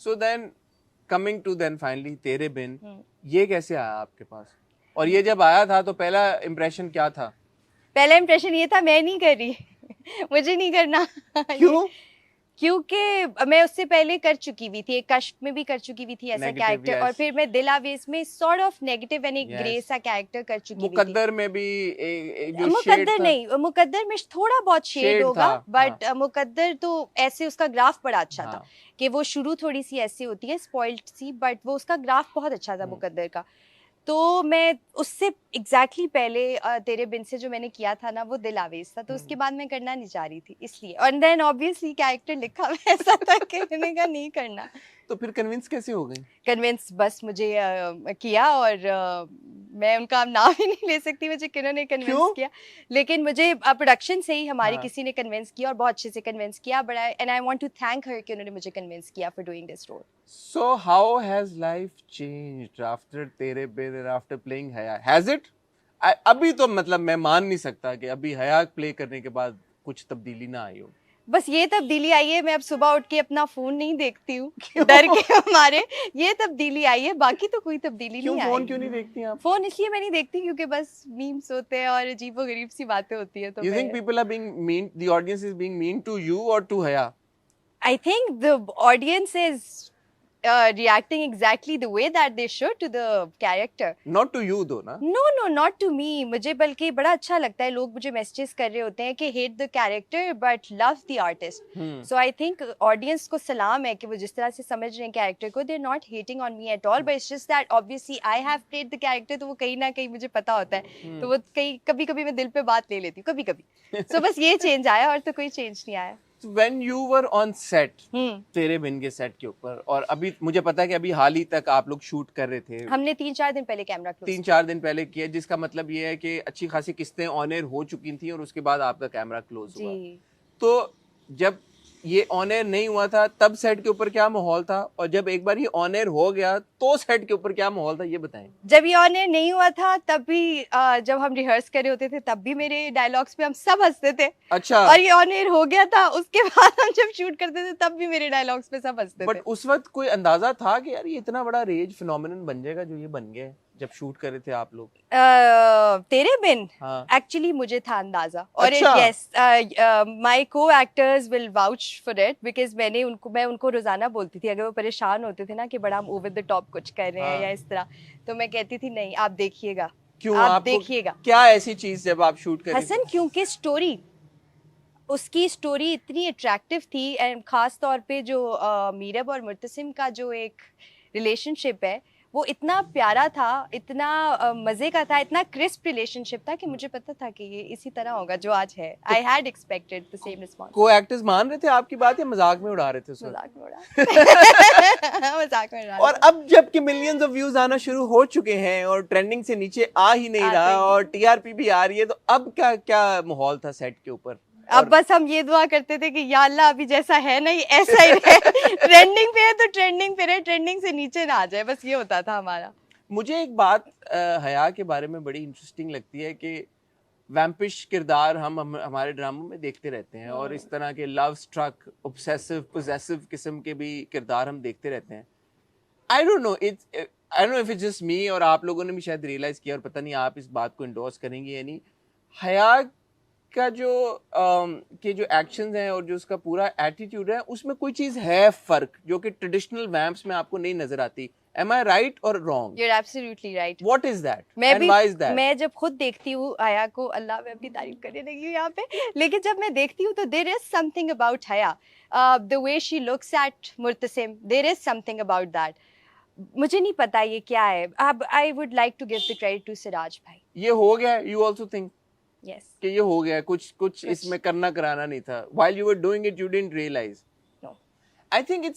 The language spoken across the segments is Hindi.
So then coming to then finally Tere Bin, ये कैसे आया आपके पास? और ये जब आया था तो पहला इम्प्रेशन क्या था? पहला इम्प्रेशन ये था, मैं नहीं कर रही मुझे नहीं करना। क्यों? क्योंकि मैं उससे पहले कर चुकी हुई थी, एक कश्फ में भी कर चुकी हुई थी ऐसा Negative, कैरेक्टर, yes. और फिर मैं दिल आवेज में सॉर्ट ऑफ नेगेटिव एंड एक Yes. ग्रे सा कैरेक्टर कर चुकी हुई थी। मुकद्दर में भी जो शेड मुकद्दर था, नहीं, मुकद्दर में थोड़ा बहुत शेड Shade होगा, था, बट मुकद्दर तो ऐसे उसका ग्राफ बड़ा अच्छा था हाँ। कि वो शुरू थोड़ी सी ऐसी होती है स्पॉइल्ड सी, बट वो उसका ग्राफ बहुत अच्छा था मुकद्दर का। तो मैं उससे एग्जैक्टली पहले तेरे बिन से जो मैंने किया था ना, वो दिल आवेज था, तो उसके बाद मैं करना नहीं चाह रही थी इसलिए, और देन ऑब्वियसली कैरेक्टर लिखा हुआ ऐसा था कि मैंने कहा नहीं करना। तो फिर कन्विंस कैसे हो गई? कन्विंस बस मुझे किया, और मैं उनका नाम ही नहीं ले सकती मुझे किन्होंने कन्विंस किया, लेकिन मुझे प्रोडक्शन से ही हमारी किसी ने कन्विंस किया और बहुत अच्छे से कन्विंस किया, but I want to thank her कि उन्होंने मुझे कन्विंस किया for doing this role. So how has life changed after तेरे बिन and after playing हया? Has it? अभी तो मतलब मैं मान नहीं सकता कि अभी हया प्ले करने के बाद कुछ तब्दीली ना आई हो। बस ये तब्दीली आई है, मैं अब सुबह उठ के अपना फोन नहीं देखती हूँ डर के हमारे, ये तब्दीली आई है, बाकी तो कोई तब्दीली नहीं आई। फोन क्यों नहीं देखती आप? फोन इसलिए मैं नहीं देखती क्योंकि बस मीम्स होते हैं और अजीबोगरीब सी बातें होती है, तो You think people are being mean? The audience is being mean to you or to हया? I think the audience is reacting exactly the way that they should to the character. Not to you though, ना? No, not to me. मुझे बल्कि बड़ा अच्छा लगता है, लोग मुझे मैसेजेस कर रहे होते हैं कि hate the character but love the artist. So I think audience को सलाम है कि वो जिस तरह से समझ रहे हैं कैरेक्टर को, they're not hating on me at all, but it's just that obviously I have played the character, तो वो कहीं ना कहीं मुझे पता होता है, तो वो कहीं कभी कभी मैं दिल पे बात ले लेती हूँ कभी कभी। So बस ये चेंज आया, और तो कोई चेंज नहीं आया। When you were on set, तेरे बिन के सेट के ऊपर, और अभी मुझे पता है कि अभी हाल ही तक आप लोग शूट कर रहे थे, हमने 3-4 दिन पहले कैमरा क्लोज 3-4 दिन पहले किया, जिसका मतलब ये है कि अच्छी खासी किस्तें ऑन एयर हो चुकी थी और उसके बाद आपका कैमरा क्लोज हुआ। तो जब ये ऑन एयर नहीं हुआ था तब सेट के ऊपर क्या माहौल था, और जब एक बार ये ऑन एयर हो गया तो सेट के ऊपर क्या माहौल था, ये बताएं। जब ये ऑन एयर नहीं हुआ था तब भी जब हम रिहर्स कर रहे होते थे तब भी मेरे डायलॉग्स पे हम सब हंसते थे। अच्छा। और ये ऑन एयर हो गया था उसके बाद हम जब शूट करते थे तब भी मेरे डायलॉग्स पे सब हंसते थे। बट उस वक्त कोई अंदाजा था कि यार ये इतना बड़ा रेज फिनोमिनन बन जाएगा जो ये बन गया जब शूट कर रहे थे आप लोग? तेरे बिन एक्चुअली मुझे था अंदाजा, और यस माय को actors will vouch for it, because मैं उनको रोजाना बोलती थी, अगर वो परेशान होते थे ना कि बड़ा हम ओवर द टॉप कुछ कर रहे हैं या इस तरह, तो मैं कहती थी नहीं आप देखिएगा। क्यों? आप देखिएगा क्या ऐसी चीज जब आप शूट कर रहे थे? हसन, क्योंकि उसकी स्टोरी इतनी अट्रैक्टिव थी, एंड खास तौर पे जो मीरब और मुर्तसिम का जो एक रिलेशनशिप है वो इतना प्यारा था, इतना मजे का था, इतना क्रिस्प रिलेशनशिप था कि मुझे पता था कि ये इसी तरह होगा जो आज है। I had expected the same response. को एक्टर्स मान रहे थे आपकी बात या मजाक में उड़ा रहे थे? मजाक में उड़ा मजाक में उड़ा। और अब जबकि मिलियंस ऑफ व्यूज आना शुरू हो चुके हैं और ट्रेंडिंग से नीचे आ ही नहीं रहा और टीआरपी भी आ रही है, तो अब क्या क्या माहौल था सेट के ऊपर? अब बस हम ये दुआ करते थे कि या अल्लाह अभी जैसा है ना ये ऐसा ही रहे। ट्रेंडिंग पे है तो ट्रेंडिंग पे रहे, ट्रेंडिंग से नीचे ना आ जाए, बस ये होता था हमारा। मुझे एक बात हया के बारे में बड़ी इंटरेस्टिंग लगती है कि वैम्पिश किरदार हम हमारे ड्रामों में देखते रहते हैं और इस तरह के लव स्ट्रक, ऑब्सेसिव, पोजेसिव किस्म के भी किरदार हम देखते रहते हैं। I don't know if it's just me, और आप लोगों ने भी शायद रियलाइज किया, और पता नहीं आप इस बात को इंडोर्स करेंगे या नहीं। हया का जो के जो एक्शंस हैं और जो उसका पूरा एटीट्यूड है उसमें कोई चीज है फर्क जो कि ट्रेडिशनल वैम्प्स में आपको नहीं नजर आती। Am I right or wrong? You're absolutely right. What is that? And why is that? मैं जब खुद देखती हूँ हया को, अल्लाह मैं अपनी तारीफ करने लगी हूँ यहाँ पे, लेकिन जब मैं देखती हूँ तो there is something about हया, the way she looks at Murtasim, there is something about that. मुझे नहीं पता ये क्या है। अब I would like to give the credit to Siraj भाई। ये हो गया, you also think? Yes. कि ये हो गया, कुछ इसमें करना कराना नहीं था. While you were doing it, you didn't realize. No. I think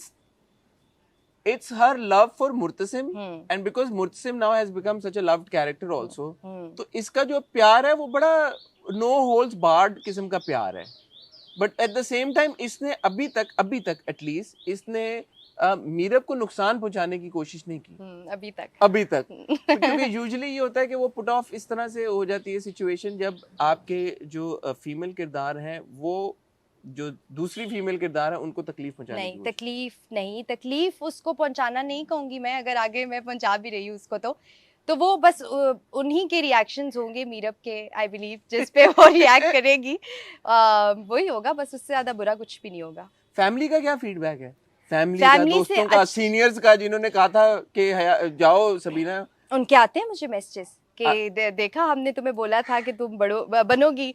it's her love for Murtasim, and because Murtasim now has become such a loved character also, तो इसका जो प्यार है वो बड़ा no holds barred किस्म का प्यार है. But at the same time इसने अभी तक at least इसने मीरब को नुकसान पहुंचाने की कोशिश नहीं की अभी तक क्योंकि यूजुअली ये होता है कि वो पुट ऑफ इस तरह से हो जाती है सिचुएशन जब आपके जो फीमेल किरदार हैं वो जो दूसरी फीमेल किरदार है उनको तकलीफ पहुंचाने की नहीं, कोशिश? तकलीफ उसको पहुंचाना नहीं कहूंगी मैं, अगर आगे मैं पहुंचा भी रही हूँ उसको तो वो बस उन्हीं के रिएक्शंस होंगे मीरब के, आई बिलीव, जिस पे वो रिएक्ट करेगी, वही होगा बस, उससे ज्यादा बुरा कुछ भी नहीं होगा। फैमिली का क्या फीडबैक है? फैमिली का, फैमिली से दोस्तों का, सीनियर्स का, जिन्होंने कहा था कि जाओ सबीना? उनके आते हैं मुझे मैसेजेस कि देखा हमने तुम्हें बोला था कि तुम बनोगी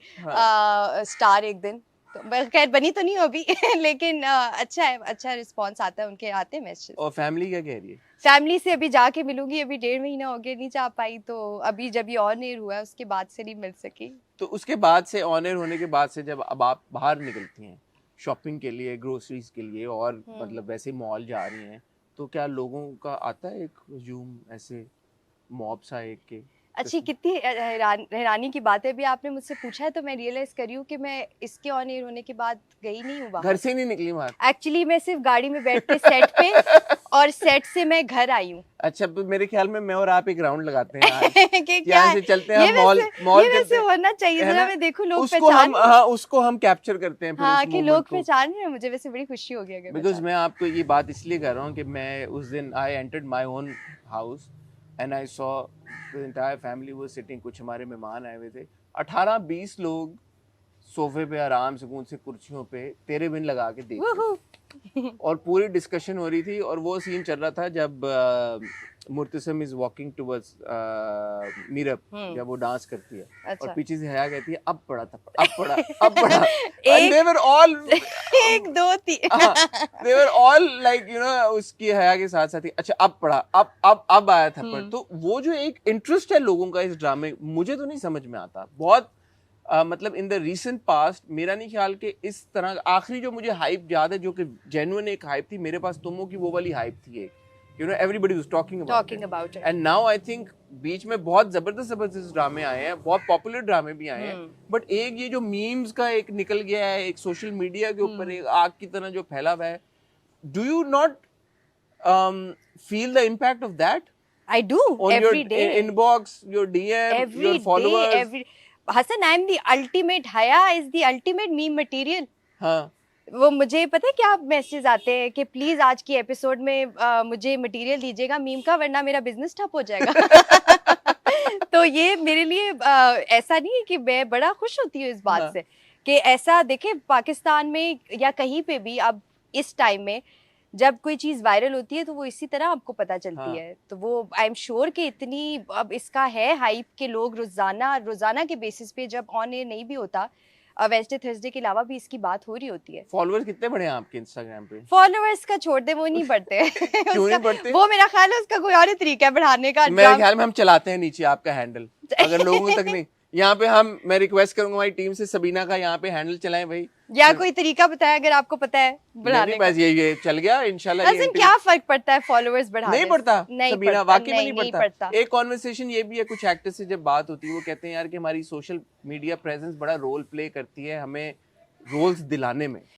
स्टार एक दिन, तो खैर बनी तो नहीं हो अभी लेकिन अच्छा है, अच्छा रिस्पांस आता है, उनके आते हैं मैसेजेस। और फैमिली क्या कह रही है? फैमिली से अभी जाके मिलूंगी, अभी 1.5 महीना हो गया नहीं जा पाई, तो अभी जब ये ऑन एयर हुआ है उसके बाद से नहीं मिल सकी। तो उसके बाद से, ऑन एयर होने के बाद से, जब अब आप बाहर निकलती हैं शॉपिंग के लिए, ग्रोसरीज के लिए, और मतलब वैसे मॉल जा रही हैं, तो क्या लोगों का आता है एक हजूम, ऐसे मॉब सा एक के? अच्छी कितनी हैरानी की बात है, अभी आपने मुझसे पूछा है तो मैं रियलाइज करी हूँ कि मैं इसके ऑन एयर होने के बाद गई नहीं हूँ घर से नहीं निकली बाहर? एक्चुअली मैं सिर्फ गाड़ी में बैठ के सेट पे और सेट से मैं घर आई हूँ। अच्छा, तो मेरे ख्याल में मैं और आप एक राउंड लगाते हैं आज। कि क्या यहाँ से चलते हैं मॉल वैसे होना चाहिए, जरा मैं देखूं लोग उसको पहचान, हाँ, उसको हम कैप्चर करते हैं फिर हाँ, उस कि मोमेंट लोग को। पहचान रहे हैं मुझे, वैसे बड़ी खुशी होगी अगर बिकॉज मैं आपको ये बात इसलिए कर रहा हूँ कि मैं उस दिन I entered my own house and I saw the entire family was sitting. कुछ हमारे मेहमान आए हुए थे, 18-20 लोग सोफे पे आराम सुकून से कुर्सियों पे तेरे बिन लगा के देख रहे थे। और पूरी डिस्कशन हो रही थी, और वो सीन चल रहा था जब मुर्तसम इज वॉकिंग टुवर्ड्स मीरब, जब वो डांस करती है। अच्छा। और पीछे से हया कहती है अब पड़ा था, अब पड़ा, अब पड़ा। And they were all 1 2 3 they were all like you know, उसकी हया के साथ साथ ही अच्छा अब पड़ा, अब आया थप्पड़। तो वो जो एक इंटरेस्ट है लोगों का इस ड्रामे, मुझे तो नहीं समझ में आता बहुत। मतलब इन द रीसेंट पास्ट मेरा नहीं ख्याल कि इस तरह आखिरी जो मुझे हाइप याद है, जो कि जेन्युइन एक हाइप थी मेरे पास, तुमो की वो वाली हाइप थी एक, you know, everybody was talking about it. And now I think बीच में बहुत जबरदस्त ड्रामे आए हैं, बहुत पॉपुलर ड्रामे भी आए हैं, बट एक ये जो मीम्स का एक निकल गया है, एक सोशल मीडिया के ऊपर एक आग की तरह जो फैला हुआ है, do you not feel the impact of that? I do on every your day, inbox, your DM, every your followers? day, every Hassan, I am the ultimate, Haya is the ultimate meme material. हाँ, वो मुझे पता है क्या मैसेज आते हैं कि प्लीज आज की एपिसोड में मुझे मटेरियल दीजिएगा मीम का, वरना मेरा बिजनेस ठप हो जाएगा। तो ये मेरे लिए ऐसा नहीं है कि मैं बड़ा खुश होती हूँ इस बात हाँ। से कि ऐसा देखे पाकिस्तान में या कहीं पे भी अब इस टाइम में जब कोई चीज वायरल होती है तो वो इसी तरह आपको पता चलती हाँ। है। तो वो आई एम श्योर कि इतनी अब इसका है हाइप के लोग रोजाना के बेसिस पे जब ऑन एयर नहीं भी होता, वेडनेसडे थर्सडे के अलावा भी इसकी बात हो रही होती है। फॉलोअर्स कितने बढ़े हैं आपके इंस्टाग्राम पे? फॉलोअर्स का छोड़ दे, वो नहीं बढ़ते। क्यों नहीं बढ़ते? वो मेरा ख्याल है उसका कोई और ही तरीका है बढ़ाने का। मेरे ख्याल में हम चलाते हैं नीचे आपका हैंडल, अगर लोगों तक नहीं। यहाँ पे मैं रिक्वेस्ट करूंगा हमारी टीम से, सबीना का यहाँ पे हैंडल चलाएं भाई, या कोई तरीका बताए अगर आपको पता है बढ़ाने का। बस ये चल गया इंशाल्लाह। हसन, क्या फर्क पड़ता है फॉलोअर्स बढ़ाने नहीं पड़ता सबीना, वाकई में नहीं पड़ता। एक कॉन्वर्सेशन ये भी है, कुछ एक्टर्स से जब बात होती है वो कहते हैं यार कि हमारी सोशल मीडिया प्रेजेंस बड़ा रोल प्ले करती है हमें रोल्स दिलाने में।